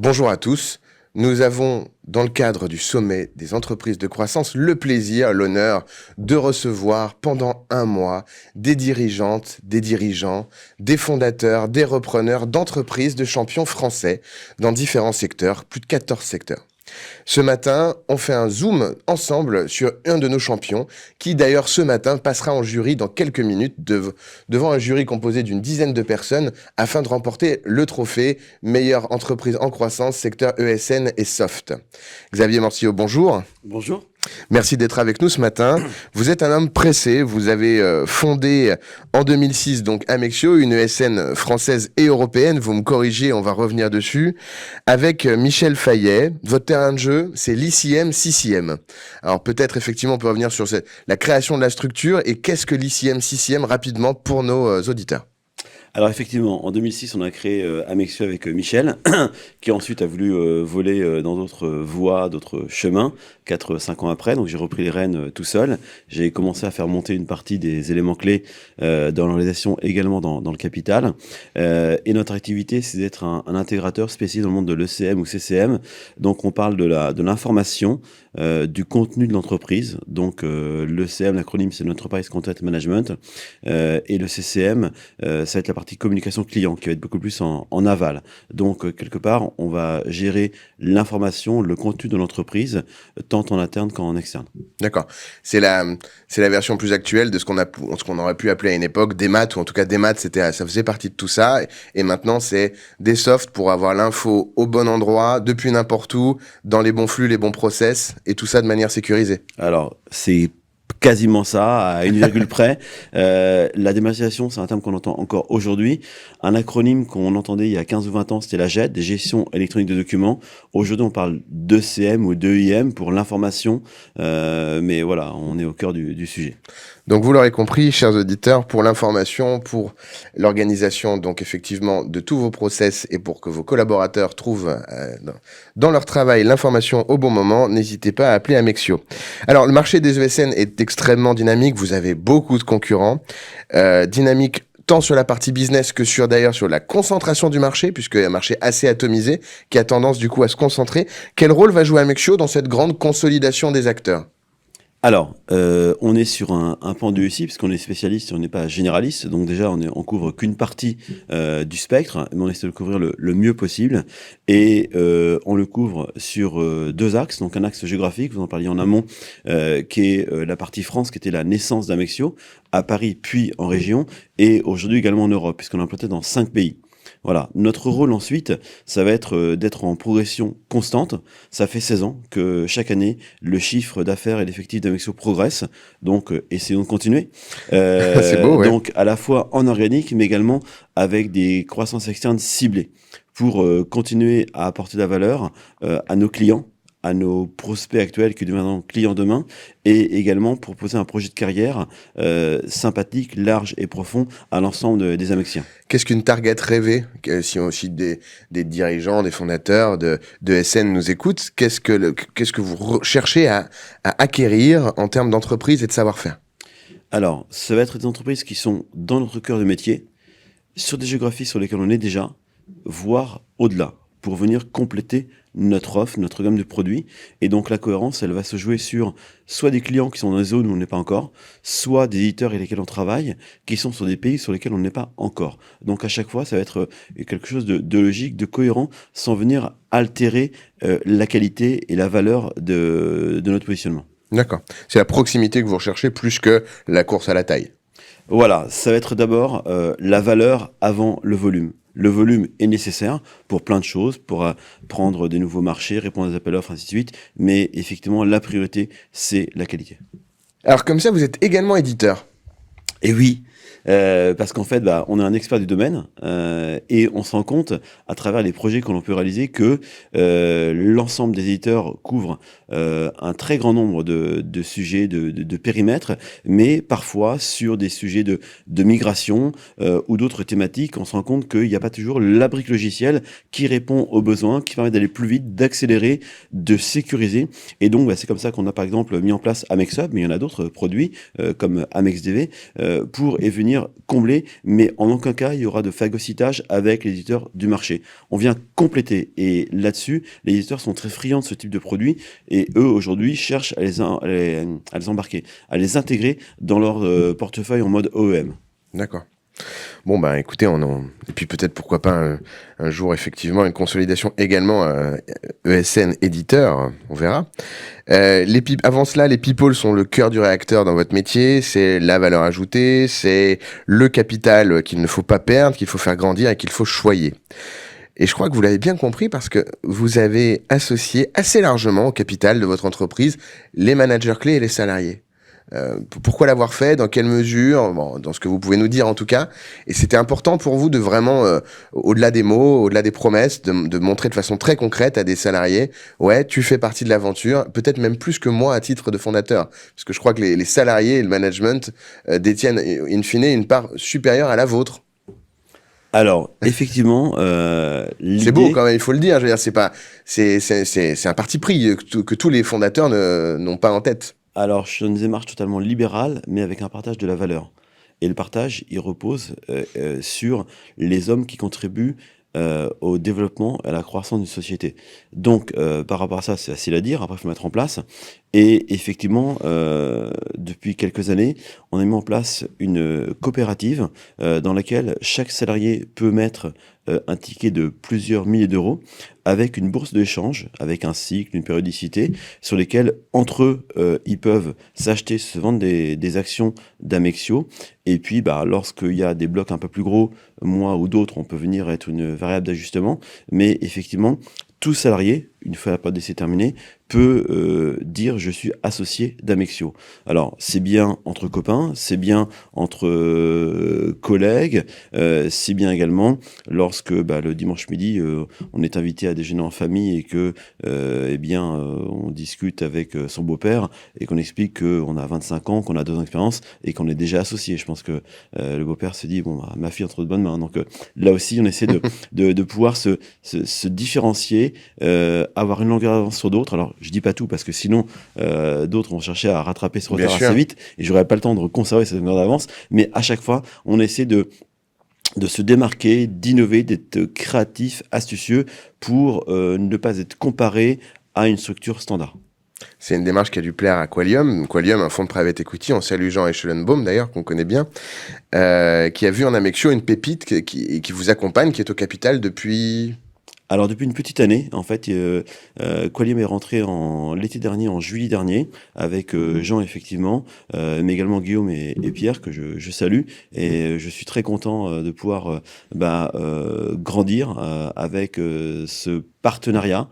Bonjour à tous. Nous avons, dans le cadre du sommet des entreprises de croissance, le plaisir, l'honneur de recevoir pendant un mois des dirigeantes, des dirigeants, des fondateurs, des repreneurs d'entreprises de champions français dans différents secteurs, plus de 14 secteurs. Ce matin, on fait un zoom ensemble sur un de nos champions qui d'ailleurs ce matin passera en jury dans quelques minutes devant un jury composé d'une dizaine de personnes afin de remporter le trophée meilleure entreprise en croissance secteur ESN et Soft. Xavier Morcillo, bonjour. Bonjour. Merci d'être avec nous ce matin. Vous êtes un homme pressé. Vous avez fondé en 2006 donc Amexio, une ESN française et européenne. Vous me corrigez, on va revenir dessus. Avec Michel Fayet, votre terrain de jeu, c'est l'ICM, CCM. Alors peut-être effectivement on peut revenir sur la création de la structure et qu'est-ce que l'ICM, CCM rapidement pour nos auditeurs. Alors effectivement, en 2006, on a créé Amexio avec Michel, qui ensuite a voulu voler dans d'autres voies, d'autres chemins, 4-5 ans après. Donc j'ai repris les rênes tout seul. J'ai commencé à faire monter une partie des éléments clés dans l'organisation, également dans le capital. Et notre activité, c'est d'être un intégrateur spécialisé dans le monde de l'ECM ou CCM. Donc on parle de l'information, du contenu de l'entreprise. Donc l'ECM, l'acronyme, c'est l'Enterprise Content Management. Et le CCM, ça va être la partie communication client qui va être beaucoup plus en aval. Donc, quelque part, on va gérer l'information, le contenu de l'entreprise, tant en interne qu'en externe. D'accord. C'est la version plus actuelle de ce qu'on aurait pu appeler à une époque des maths, ou en tout cas des maths, ça faisait partie de tout ça. Et maintenant, c'est des softs pour avoir l'info au bon endroit, depuis n'importe où, dans les bons flux, les bons process, et tout ça de manière sécurisée. Alors, c'est quasiment ça, à une virgule près. La dématérialisation, c'est un terme qu'on entend encore aujourd'hui. Un acronyme qu'on entendait il y a 15 ou 20 ans, c'était la GED, des gestions électroniques de documents. Aujourd'hui, on parle d'ECM ou d'EIM pour l'information. Mais voilà, on est au cœur du sujet. Donc vous l'aurez compris, chers auditeurs, pour l'information, pour l'organisation donc effectivement de tous vos process et pour que vos collaborateurs trouvent dans leur travail l'information au bon moment, n'hésitez pas à appeler Amexio. Alors le marché des ESN est extrêmement dynamique, vous avez beaucoup de concurrents, dynamique tant sur la partie business que sur la concentration du marché, puisqu'il y a un marché assez atomisé qui a tendance du coup à se concentrer. Quel rôle va jouer Amexio dans cette grande consolidation des acteurs ? Alors, on est sur un pan de UCI, puisqu'on est spécialiste, on n'est pas généraliste, donc déjà on couvre qu'une partie du spectre, mais on essaie de le couvrir le mieux possible, et on le couvre sur deux axes, donc un axe géographique, vous en parliez en amont, qui est la partie France, qui était la naissance d'Amexio, à Paris puis en région, et aujourd'hui également en Europe, puisqu'on est implanté dans 5 pays. Voilà. Notre rôle ensuite, ça va être d'être en progression constante. Ça fait 16 ans que chaque année, le chiffre d'affaires et l'effectif d'Amexio progresse. Donc, essayons de continuer. C'est beau, ouais. Donc, à la fois en organique, mais également avec des croissances externes ciblées pour continuer à apporter de la valeur à nos clients, à nos prospects actuels qui deviendront clients demain, et également proposer un projet de carrière sympathique, large et profond à l'ensemble des Amexiens. Qu'est-ce qu'une target rêvée? Si aussi des dirigeants, des fondateurs de SN nous écoutent, qu'est-ce que vous cherchez à acquérir en termes d'entreprise et de savoir-faire? Alors, ça va être des entreprises qui sont dans notre cœur de métier, sur des géographies sur lesquelles on est déjà, voire au-delà, pour venir compléter notre offre, notre gamme de produits. Et donc la cohérence, elle va se jouer sur soit des clients qui sont dans des zones où on n'est pas encore, soit des éditeurs avec lesquels on travaille, qui sont sur des pays sur lesquels on n'est pas encore. Donc à chaque fois, ça va être quelque chose de logique, de cohérent, sans venir altérer la qualité et la valeur de notre positionnement. D'accord. C'est la proximité que vous recherchez plus que la course à la taille. Voilà, ça va être d'abord la valeur avant le volume. Le volume est nécessaire pour plein de choses, pour prendre des nouveaux marchés, répondre à des appels d'offres, ainsi de suite. Mais effectivement, la priorité, c'est la qualité. Alors comme ça, vous êtes également éditeur. Et oui, parce qu'en fait, on est un expert du domaine et on se rend compte à travers les projets que l'on peut réaliser que l'ensemble des éditeurs couvrent un très grand nombre de sujets, de périmètres, mais parfois sur des sujets de migration ou d'autres thématiques, on se rend compte qu'il n'y a pas toujours la brique logicielle qui répond aux besoins, qui permet d'aller plus vite, d'accélérer, de sécuriser. Et donc, c'est comme ça qu'on a par exemple mis en place AmexHub, mais il y en a d'autres produits comme AmexDV, pour venir venir combler, mais en aucun cas, il y aura de phagocytage avec les éditeurs du marché. On vient compléter. Et là-dessus, les éditeurs sont très friands de ce type de produit et eux, aujourd'hui, cherchent à les embarquer, à les intégrer dans leur portefeuille en mode OEM. D'accord. Bon, bah écoutez, et puis peut-être pourquoi pas un jour, effectivement, une consolidation également ESN éditeur, on verra. Avant cela, les people sont le cœur du réacteur dans votre métier, c'est la valeur ajoutée, c'est le capital qu'il ne faut pas perdre, qu'il faut faire grandir et qu'il faut choyer. Et je crois que vous l'avez bien compris parce que vous avez associé assez largement au capital de votre entreprise les managers clés et les salariés. Pourquoi l'avoir fait? Dans quelle mesure? Bon, dans ce que vous pouvez nous dire en tout cas. Et c'était important pour vous de vraiment, au-delà des mots, au-delà des promesses, de montrer de façon très concrète à des salariés, ouais, tu fais partie de l'aventure, peut-être même plus que moi à titre de fondateur. Parce que je crois que les salariés et le management détiennent in fine une part supérieure à la vôtre. Alors, effectivement, c'est beau quand même, il faut le dire. Je veux dire, c'est un parti pris que tous les fondateurs n'ont pas en tête. Alors, je suis dans une démarche totalement libérale, mais avec un partage de la valeur. Et le partage, il repose sur les hommes qui contribuent au développement et à la croissance d'une société. Donc, par rapport à ça, c'est facile à dire. Après, il faut mettre en place. Et effectivement, depuis quelques années, on a mis en place une coopérative dans laquelle chaque salarié peut mettre un ticket de plusieurs milliers d'euros avec une bourse d'échange, avec un cycle, une périodicité, sur lesquels, entre eux, ils peuvent s'acheter, se vendre des actions d'Amexio. Et puis, lorsqu'il y a des blocs un peu plus gros, moi ou d'autres, on peut venir être une variable d'ajustement. Mais effectivement, tout salarié, une fois la période d'essai terminée, peut dire je suis associé d'Amexio. Alors c'est bien entre copains, c'est bien entre collègues, c'est bien également lorsque le dimanche midi on est invité à déjeuner en famille et que on discute avec son beau-père et qu'on explique qu'on a 25 ans, qu'on a 2 ans d'expérience et qu'on est déjà associé. Je pense que le beau-père se dit ma fille entre de bonnes mains. Donc là aussi on essaie de pouvoir se différencier, avoir une longueur d'avance sur d'autres. Alors je dis pas tout parce que sinon d'autres vont chercher à rattraper ce retard assez vite et j'aurais pas le temps de conserver cette longueur d'avance, mais à chaque fois on essaie de se démarquer, d'innover, d'être créatif, astucieux pour ne pas être comparé à une structure standard. C'est une démarche qui a dû plaire à Qualium. Qualium, un fonds de private equity, on salue Jean Echelenbaum d'ailleurs, qu'on connaît bien, qui a vu en Amexio une pépite qui vous accompagne, qui est au capital depuis... Alors depuis une petite année, en fait, Qualium est rentré l'été dernier, en juillet dernier, avec Jean effectivement, mais également Guillaume et Pierre que je salue, et je suis très content de pouvoir grandir avec ce partenariat,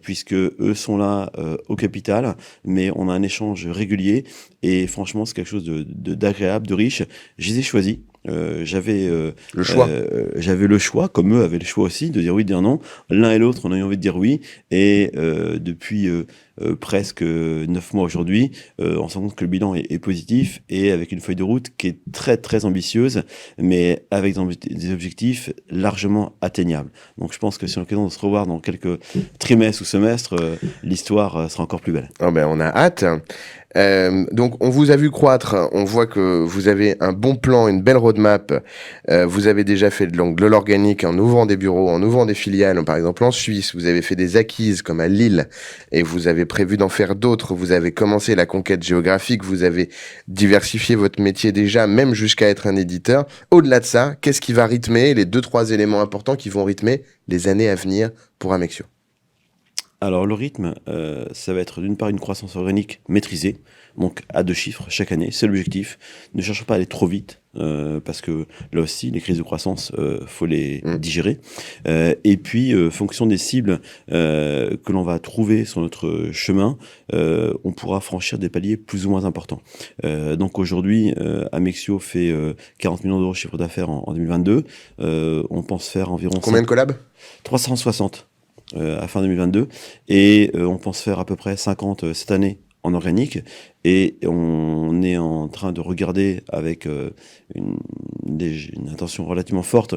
puisque eux sont là au capital, mais on a un échange régulier, et franchement c'est quelque chose d'agréable, de riche. Je les ai choisis. J'avais le choix, comme eux avaient le choix aussi, de dire oui, de dire non. L'un et l'autre, on a eu envie de dire oui. Et depuis presque 9 mois aujourd'hui, on se rend compte que le bilan est positif et avec une feuille de route qui est très très ambitieuse, mais avec des objectifs largement atteignables. Donc je pense que si on a l'occasion de se revoir dans quelques trimestres ou semestres, l'histoire sera encore plus belle. Oh ben, on a hâte. Donc on vous a vu croître, on voit que vous avez un bon plan, une belle roadmap, vous avez déjà fait de l'organique en ouvrant des bureaux, en ouvrant des filiales, par exemple en Suisse, vous avez fait des acquises comme à Lille et vous avez prévu d'en faire d'autres, vous avez commencé la conquête géographique, vous avez diversifié votre métier déjà, même jusqu'à être un éditeur. Au-delà de ça, qu'est-ce qui va rythmer les 2-3 éléments importants qui vont rythmer les années à venir pour Amexio? Alors le rythme, ça va être d'une part une croissance organique maîtrisée, donc à 2 chiffres chaque année, c'est l'objectif. Ne cherchons pas à aller trop vite, parce que là aussi, les crises de croissance, faut les digérer. Et puis, fonction des cibles que l'on va trouver sur notre chemin, on pourra franchir des paliers plus ou moins importants. Donc aujourd'hui, Amexio fait 40 millions d'euros de chiffre d'affaires en 2022. On pense faire environ... Combien de collabs? 360. À fin 2022, et on pense faire à peu près 50 cette année en organique. Et on est en train de regarder avec une intention relativement forte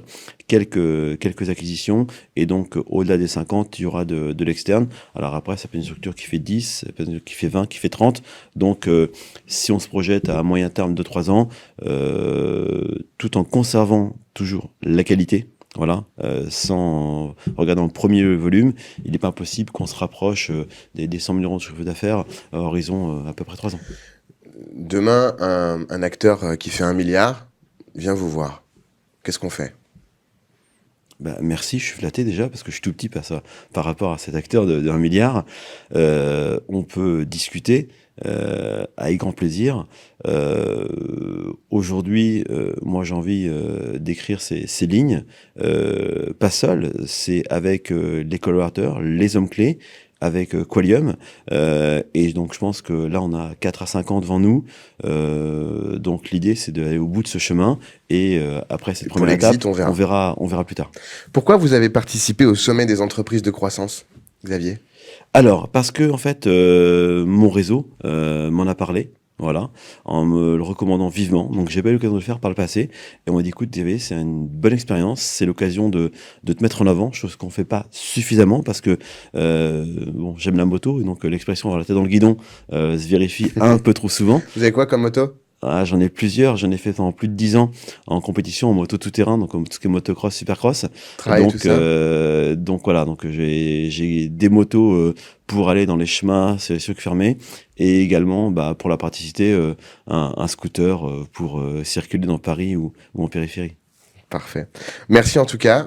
quelques acquisitions. Et donc, au-delà des 50, il y aura de l'externe. Alors après, ça peut être une structure qui fait 10, ça peut être une qui fait 20, qui fait 30. Donc, si on se projette à moyen terme de 3 ans, tout en conservant toujours la qualité, voilà, sans regardant le premier volume, il n'est pas possible qu'on se rapproche des 100 000 euros de chiffre d'affaires à horizon à peu près 3 ans. Demain, un acteur qui fait 1 milliard vient vous voir. Qu'est-ce qu'on fait? Bah, merci, je suis flatté déjà parce que je suis tout petit par rapport à cet acteur de 1 milliard. On peut discuter avec grand plaisir. Aujourd'hui, moi j'ai envie d'écrire ces lignes, pas seul, c'est avec les collaborateurs, les hommes clés, avec Qualium. Et donc je pense que là on a 4 à 5 ans devant nous. Donc l'idée c'est d'aller au bout de ce chemin. Et après cette première étape, on verra plus tard. Pourquoi vous avez participé au sommet des entreprises de croissance, Xavier? Alors, parce que en fait, mon réseau m'en a parlé, voilà, en me le recommandant vivement. Donc, j'ai pas eu l'occasion de le faire par le passé. Et on m'a dit, écoute, Xavier, c'est une bonne expérience. C'est l'occasion de te mettre en avant, chose qu'on fait pas suffisamment parce que bon, j'aime la moto et donc l'expression avoir la tête dans le guidon se vérifie un peu trop souvent. Vous avez quoi comme moto? Ah, j'en ai plusieurs, j'en ai fait pendant plus de 10 ans en compétition en moto tout-terrain, donc comme tout ce qui est motocross, supercross. Trail, tout ça. Donc voilà, donc j'ai des motos pour aller dans les chemins, c'est les circuits fermés, et également pour la praticité, un scooter pour circuler dans Paris ou en périphérie. Parfait. Merci en tout cas.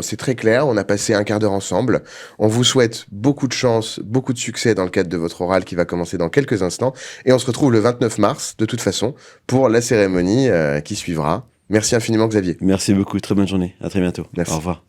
C'est très clair. On a passé un quart d'heure ensemble. On vous souhaite beaucoup de chance, beaucoup de succès dans le cadre de votre oral qui va commencer dans quelques instants. Et on se retrouve le 29 mars, de toute façon, pour la cérémonie qui suivra. Merci infiniment, Xavier. Merci beaucoup. Très bonne journée. À très bientôt. Merci. Au revoir.